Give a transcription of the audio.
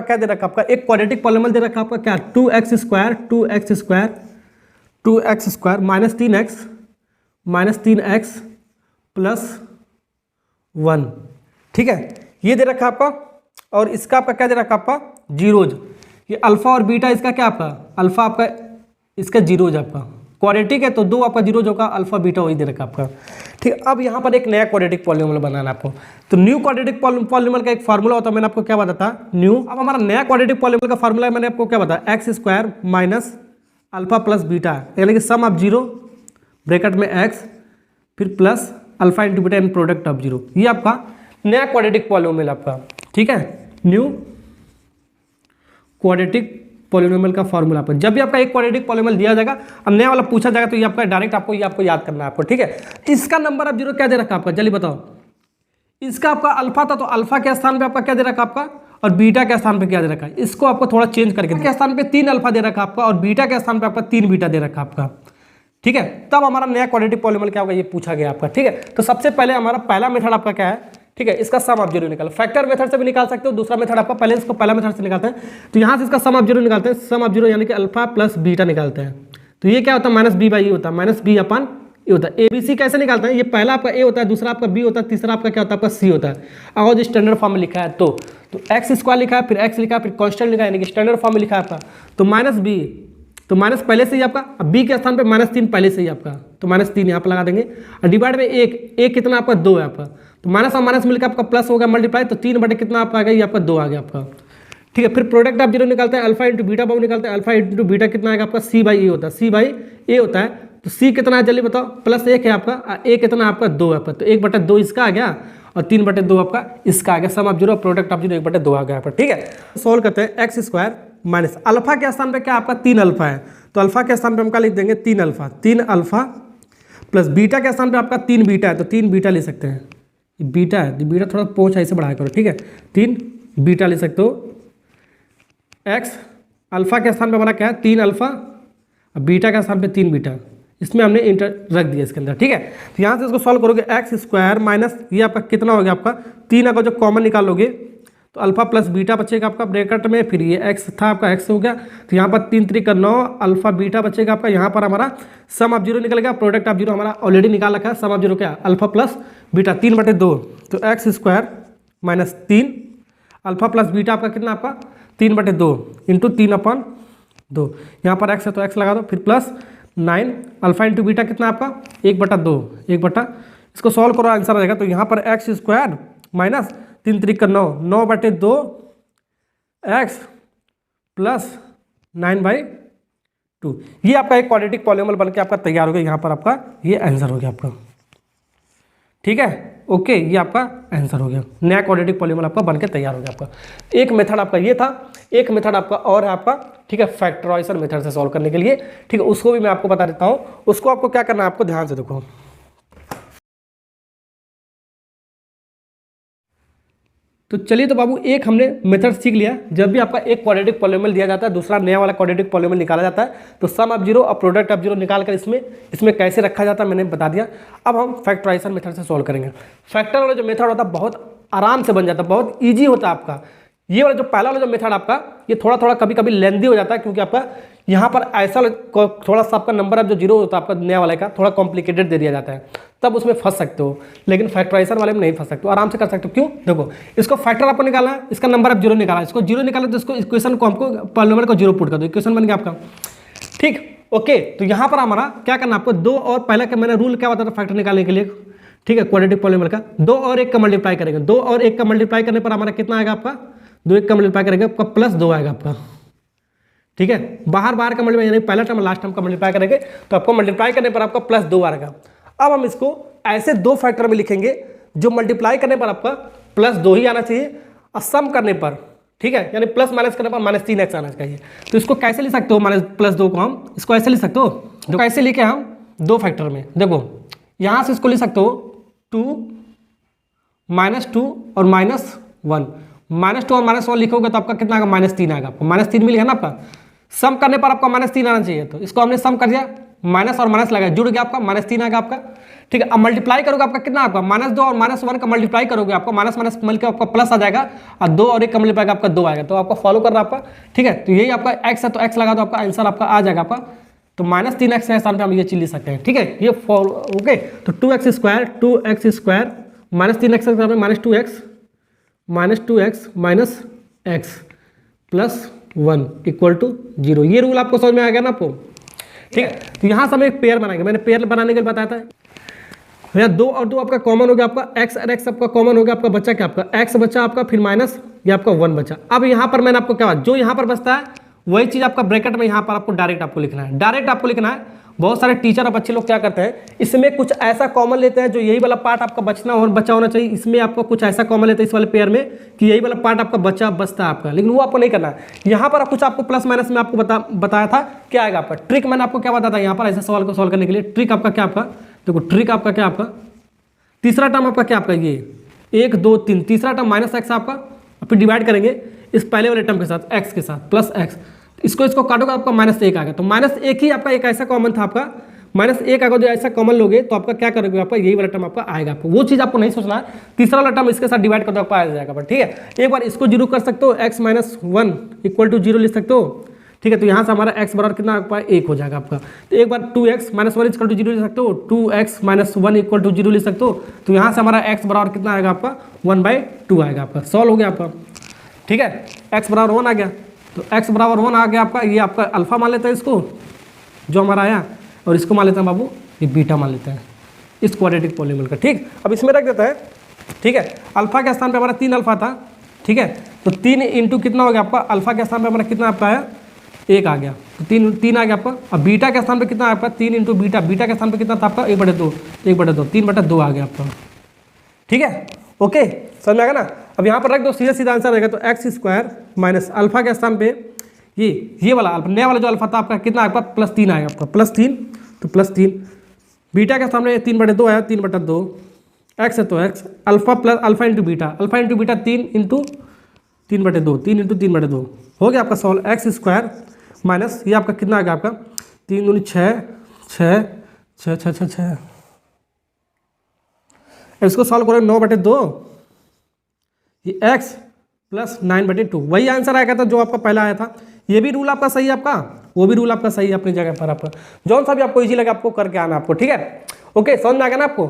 क्या दे रखा आपका, एक क्वाड्रेटिक पॉलीनोमियल दे रखा आपका क्या, 2x square minus 3x plus 1, ठीक है, ये दे रखा आपका। और इसका आपका क्या दे रखा आपका, जीरोज। ये अल्फा और बीटा इसका क्या आपका, अल्फा आपका इसका जीरोज आपका, क्वाड्रेटिक है तो 2 आपका जीरोज होगा, अल्फा बीटा वही दे रखा आपका, ठीक है। अब यहाँ पर एक नया क्वाड्रेटिक पॉलीनोमियल बनाना है आपको, तो न्यू क्वाड्रेटिक पॉलीनोमियल का एक फार्मूला होता है, मैंने आपको क्या बताया न्यू। अब हमारा नया क्वाड्रेटिक पॉलीनोमियल का फार्मूला मैंने आपको क्या बताया, x square minus alpha plus beta, यानी कि सम ऑफ जीरो ब्रैकेट में एक्स फिर plus alpha into beta and product of zero, ये आपका नया क्वाड्रेटिक पॉलीनोमियल आपका, ठीक है, न्यू क्वाड्रेटिक पॉलीनोमियल का फार्मूला पर। जब भी आपका एक क्वाड्रेटिक पॉलीनोमियल दिया जाएगा अब नया वाला पूछा जाएगा तो ये आपका डायरेक्ट आपको याद करना है आपको, ठीक है। इसका नंबर ऑफ जीरो क्या दे रखा आपका, जल्दी बताओ। इसका आपका अल्फा था तो अल्फा के स्थान पे आपका क्या दे रखा आपका, और बीटा के स्थान पे क्या दे रखा है, इसको आपको थोड़ा चेंज करके के स्थान पे 3 अल्फा दे रखा आपका और बीटा के स्थान पे आपका 3 बीटा दे रखा आपका, ठीक है। तब हमारा नया क्वाड्रेटिक पॉलीनोमियल क्या होगा, ये पूछा गया आपका, ठीक है। तो सबसे पहले हमारा पहला मेथड आपका क्या है, ठीक है, इसका सम ऑफ जीरो निकालो, फैक्टर मेथड से भी निकाल सकते हो। दूसरा मेथड आपका पहले इसको पहला मेथड से निकालते हैं, तो यहाँ से इसका सम ऑफ जीरो निकालते हैं, सम ऑफ जीरो यानी कि अल्फा प्लस बीटा निकालते हैं, तो ये क्या होता है माइनस बी बाई ए होता है, माइनस बी अपन ए होता है। ए बी सी कैसे निकालते हैं, ये पहला आपका ए होता है, दूसरा आपका बी होता है, तीसरा आपका क्या होता है आपका सी होता है। अगर जो स्टैंडर्ड फॉर्म में लिखा है तो एक्स स्क्वायर लिखा है, फिर एक्स लिखा है, फिर कॉन्स्टेंट लिखा है, यानी कि स्टैंडर्ड फॉर्म में लिखा है आपका, तो माइनस बी, तो माइनस पहले से ही आपका, अब बी के स्थान पे माइनस 3 पहले से ही आपका, तो माइनस 3 यहाँ पर लगा देंगे, और डिवाइड में एक कितना आपका 2 है आपका, तो माइनस और माइनस मिलकर आपका प्लस हो गया मल्टीप्लाई, तो 3 बटे कितना आपका आ गया, ये आपका 2 आ गया आपका, ठीक है। फिर प्रोडक्ट आप जीरो निकालते हैं, अल्फा इंटू बीटा बाउ निकालते हैं, अल्फा इंटू बीटा कितना आएगा आपका, सी बाई ए होता है, सी बाई ए होता है, तो सी कितना है जल्दी बताओ, प्लस 1 है आपका, ए कितना आपका 2 है आपका, तो 1/2 इसका आ गया और 3/2 आपका इसका आ गया, sum of zero product of zero 1/2 आ गया आपका, ठीक है। सोल्व करते हैं, एक्स स्क्वायर माइनस अल्फा के स्थान पे क्या आपका 3 अल्फा है, तो अल्फा के स्थान पे हम क्या लिख देंगे 3 अल्फा प्लस बीटा के स्थान पे आपका 3 बीटा है, तो 3 बीटा ले सकते हैं, बीटा है, बीटा थोड़ा पोंछ ऐसे बढ़ाया करो, ठीक है, 3 बीटा ले सकते हो। एक्स अल्फा के स्थान पे हमारा क्या है 3 अल्फा, और बीटा के स्थान पे 3 बीटा, इसमें हमने इंटर रख दिया इसके अंदर, ठीक है। तो यहाँ से इसको सॉल्व करोगे, एक्स स्क्वायर माइनस ये आपका कितना हो गया आपका 3, अगर जो कॉमन निकालोगे तो अल्फा प्लस बीटा बचेगा आपका ब्रैकेट में, फिर ये एक्स था आपका एक्स हो गया, तो यहाँ पर 3 3 का 9 अल्फा बीटा बचेगा आपका, यहाँ पर हमारा सम ऑफ जीरो निकल गया, प्रोडक्ट ऑफ जीरो हमारा ऑलरेडी निकाल रखा है, सम ऑफ जीरो क्या अल्फा प्लस बीटा 3/2, तो x square minus 3 alpha plus beta आपका कितना आपका 3/2 इंटू 3/2, यहाँ पर एक्स है तो एक्स लगा दो, फिर प्लस 9 अल्फा इंटू बीटा कितना आपका 1/2 इसको सॉल्व करो आंसर आ जाएगा। तो यहाँ पर एक्स स्क्वायर माइनस 3 3 का 9/2 एक्स प्लस 9/2, ये आपका एक क्वाड्रेटिक पॉलीनोमियल बन के आपका तैयार हो गया, यहाँ पर आपका ये आंसर हो गया आपका, ठीक है, ओके, ये आपका आंसर हो गया, नया क्वाड्रेटिक पॉलीनोमियल आपका बनके तैयार हो गया आपका। एक मेथड आपका ये था, एक मेथड आपका और है आपका, ठीक है, फैक्टराइजेशन मेथड से सॉल्व करने के लिए, ठीक है, उसको भी मैं आपको बता देता हूँ। उसको आपको क्या करना है, आपको ध्यान से देखो, तो चलिए तो बाबू एक हमने मेथड सीख लिया। जब भी आपका एक क्वाड्रेटिक पॉलीनोमियल दिया जाता है, दूसरा नया वाला क्वाड्रेटिक पॉलीनोमियल निकाला जाता है, तो सम ऑफ जीरो और प्रोडक्ट ऑफ जीरो निकाल कर इसमें कैसे रखा जाता है मैंने बता दिया। अब हम फैक्टराइजेशन मेथड से सॉल्व करेंगे। फैक्टर वाला जो मेथड होता है बहुत आराम से बन जाता है, बहुत ईजी होता है आपका। ये वाला जो पहला वाला जो मेथड आपका ये थोड़ा कभी कभी लेंदी हो जाता है, क्योंकि आपका यहाँ पर ऐसा थोड़ा सा आपका नंबर ऑफ जो जीरो होता है आपका नया वाले का थोड़ा कॉम्प्लिकेटेड दे दिया जाता है, तब उसमें फंस सकते हो। लेकिन फैक्टराइजेशन वाले में नहीं फंस सकते हो, आराम से कर सकते हो। क्यों? देखो, इसको फैक्टर आपको निकालना है, इसका नंबर ऑफ जीरो निकाला, इसको जीरो निकाला तो इसको इक्वेशन को हमको पॉलीनोमियल को जीरो पुट कर दो, इक्वेशन बन गया आपका। ठीक, ओके। तो यहाँ पर हमारा क्या करना आपको, दो और पहले का मैंने रूल क्या बताया था फैक्टर निकालने के लिए, ठीक है, क्वाड्रेटिक पॉलीनोमियल का 2 और 1 का मल्टीप्लाई करेंगे। 2 और 1 का मल्टीप्लाई करने पर हमारा कितना आएगा आपका, 2 1 का मल्टीप्लाई करेंगे आपका +2 आएगा आपका। ठीक है, बाहर का मल्टीप्लाई यानी पहला टर्म लास्ट टर्म का मल्टीप्लाई करेंगे तो आपको मल्टीप्लाई करने पर आपका +2 आएगा। अब हम इसको ऐसे दो फैक्टर में लिखेंगे जो मल्टीप्लाई करने पर आपका +2 ही आना चाहिए और सम करने पर, ठीक है, यानी प्लस माइनस करने पर -3x आना चाहिए। तो इसको कैसे लिख सकते हो, +2 को हम इसको ऐसे लिख सकते हो, तो कैसे लिखे हम दो फैक्टर में, देखो यहाँ से इसको लिख सकते हो 2 -2 और -1, -2 और -1 लिखोगे तो आपका कितना आएगा, -3 आएगा। आपको -3 मिलेगा ना आपका, सम करने पर आपका -3 आना चाहिए, तो इसको हमने सम कर दिया माइनस और माइनस लगा जुड़ गया आपका -3 आ गया आपका। ठीक है, अब मल्टीप्लाई करोगे आपका कितना आपका -2 और -1 का मल्टीप्लाई करोगे आपका माइनस माइनस मिलकर आपका प्लस आ जाएगा और 2 और 1 का मल्टीप्लाई आपका 2 आएगा। तो आपका फॉलो कर रहा है आपका। ठीक है, तो यही आपका x है तो x लगा दो आपका आंसर आपका आ जाएगा आपका। तो -3x के स्थान पे हम ये चीज लिख सकते हैं। ठीक है, ये ओके। तो 2x स्क्वायर -3x के स्थान पे -2x minus x plus 1 equal to 0। ये रूल आपको समझ में आ गया ना आपको। ठीक है, तो यहाँ से हम एक पेयर बनाएंगे। मैंने पेयर बनाने के लिए बताया था भैया 2 और 2 आपका कॉमन हो गया आपका, x और x आपका कॉमन हो गया आपका, बच्चा क्या आपका x बचा आपका, फिर माइनस ये आपका 1 बचा। अब यहाँ पर मैंने आपको क्या जो यहाँ पर बचता है वही चीज़ आपका ब्रैकेट में यहाँ पर आपको डायरेक्ट आपको लिखना है। डायरेक्ट आपको लिखना है। बहुत सारे टीचर और बच्चे लोग क्या करते हैं, इसमें कुछ ऐसा कॉमन लेते हैं जो यही वाला पार्ट आपका बचा होना चाहिए। इसमें आपको कुछ ऐसा कॉमन लेते हैं इस वाले पेयर में कि यही वाला पार्ट आपका बचता है आपका, लेकिन वो आपको नहीं करना है। यहाँ पर कुछ आपको प्लस माइनस में आपको बताया था क्या आएगा आपका ट्रिक। मैंने आपको क्या बताया था यहाँ पर ऐसे सवाल को सॉल्व करने के लिए ट्रिक आपका क्या आपका, देखो ट्रिक आपका क्या आपका, तीसरा टर्म आपका क्या आपका ये 1 2 3, तीसरा टर्म -x आपका, फिर डिवाइड करेंगे इस पहले वाले टर्म के साथ x के साथ प्लस x, इसको काटोगे आपका -1 आ गया। तो -1 ही आपका एक ऐसा कॉमन था आपका, -1 अगर जो ऐसा कॉमन लोगे तो आपका क्या करोगे आपका यही वाला टर्म आपका आएगा। आपको वो चीज़ आपको नहीं सोचना है। तीसरा वाला टर्म इसके साथ डिवाइड कर दो आपका आ जाएगा। ठीक है, एक बार इसको 0 कर सकते हो, x - 1 इक्वल टू 0 लिख सकते हो। ठीक है, तो यहाँ से हमारा x बराबर कितना आपका 1 हो जाएगा आपका। तो एक बार 2x - 1 इक्वल टू 0 लिख सकते हो, 2x - 1 इक्वल टू 0 लिख सकते हो। तो यहाँ से हमारा x बराबर कितना आएगा आपका 1/2 आएगा आपका। सॉल्व हो गया आपका। ठीक है, x बराबर 1 आ गया। तो x बराबर 1 आ गया आपका। ये आपका अल्फा मान लेते हैं इसको जो हमारा आया, और इसको मान लेते हैं बाबू ये बीटा मान लेते हैं इस क्वाड्रेटिक पॉलीनोमियल का। ठीक, अब इसमें रख देता है। ठीक है, अल्फा के स्थान पे हमारा 3 अल्फा था। ठीक है, तो 3 इंटू कितना हो गया आपका, अल्फा के स्थान पे हमारा कितना आपका आया 1 आ गया। तो 3 आ गया आपका। अब बीटा के स्थान पे कितना आपका 3 इंटू बीटा, बीटा के स्थान पे कितना था आपका 1/2, 1/2, 3/2 आ गया आपका। ठीक है, ओके समझ में आ गया ना। अब यहाँ पर रख दो, सीधा सीधा आंसर रहेगा। तो x² माइनस अल्फा के स्थान पे ये वाला अल्फा, नया वाला जो अल्फा था आपका कितना आपका +3 आएगा आपका, +3। तो +3 बीटा के सामने 3/2 आया, 3/2 x है तो x alpha plus alpha into beta, alpha into beta 3 into 3/2, 3 into 3/2 हो गया आपका सॉल्व। x² माइनस ये आपका कितना आ गया आपका 3 दूनी 6, 6 6 6 6 6। इसको सॉल्व करो 9/2, ये x प्लस 9/2 वही आंसर आएगा था जो आपका पहला आया था। ये भी रूल आपका सही है आपका, वो भी रूल आपका सही है अपनी जगह पर। आपका जौन सा भी आपको इजी लगे आपको करके आना आपको। ठीक है, ओके समझ में आ गया ना आपको।